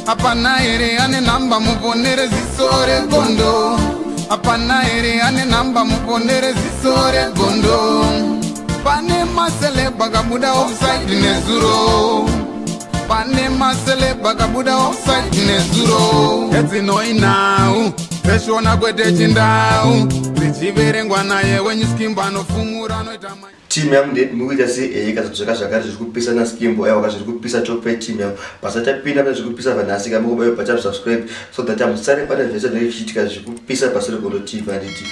Apana ere ane namba muponere zisore gondo. Apana ere ane namba muponere zisore gondo. Pane masele bagabuda offside nezuro. Pane masele bagabuda offside nezuro. Ezi noi now. Peshona kwete chindau. Zichiverengwa naye wenye skimba nofumura noitama. Team yangu ndi mukuita si kazotseka zvakare zvikupisa na skimbo yawo kazvikupisa chope team yangu pasata pinda pa zvikupisa vanasi kama kubayo pa subscribe so that amusare pa vese na chitika zvikupisa pasere gondo TV anditi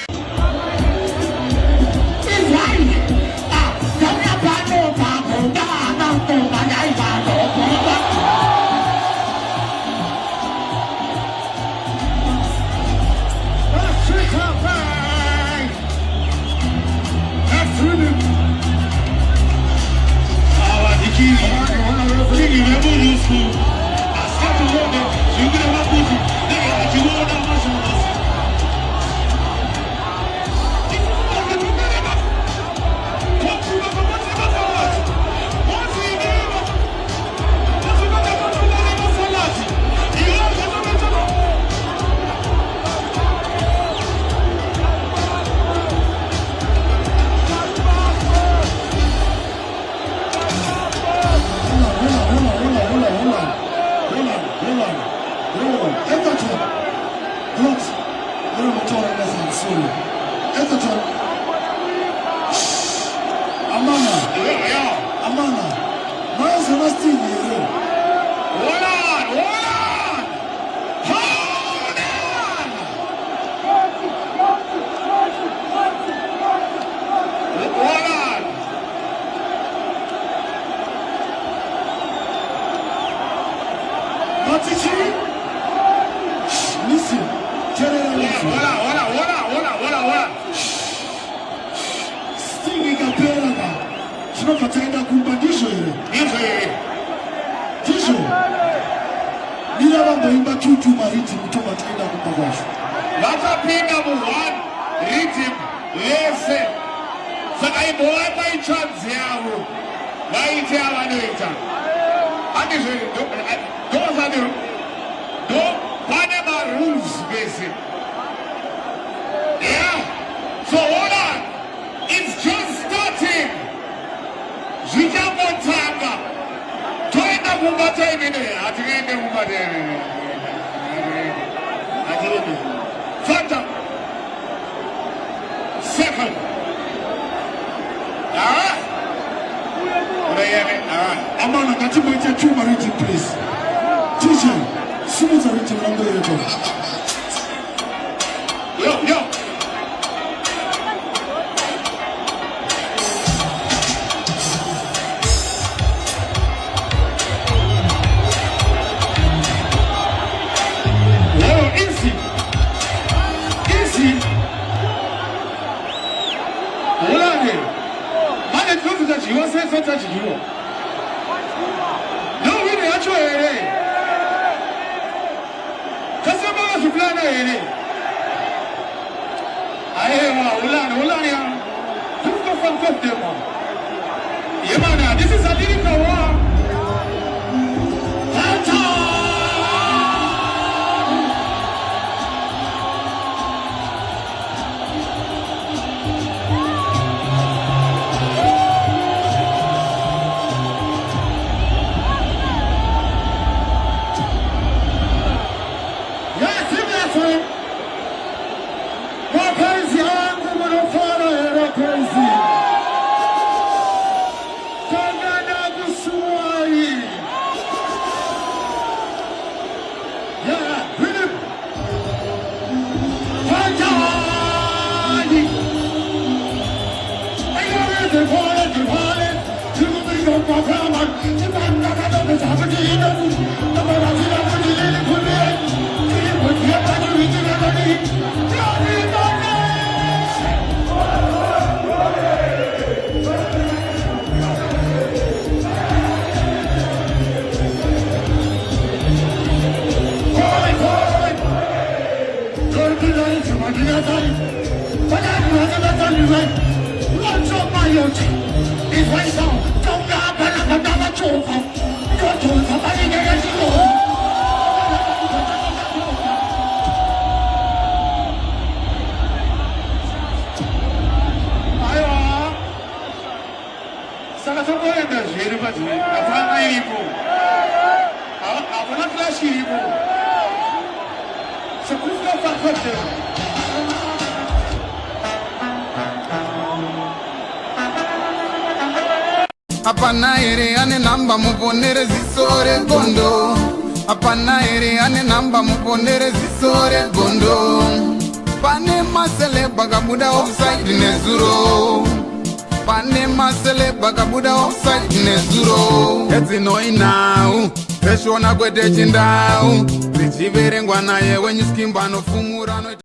Amana katibu ite chuma riti please. Teacher, sumu za riti mlango yetu. Yo. This is a lyrical war. chiripo chekufika pakodzero apana here ane namba muponere ziso regondo apana here ane namba muponere ziso regondo pane maseleba kabuda offside nezuro pane maseleba kabuda offside nezuro edzinoinau zveshona kwete chindau zichiverengwa naye wenyuskimba nofumura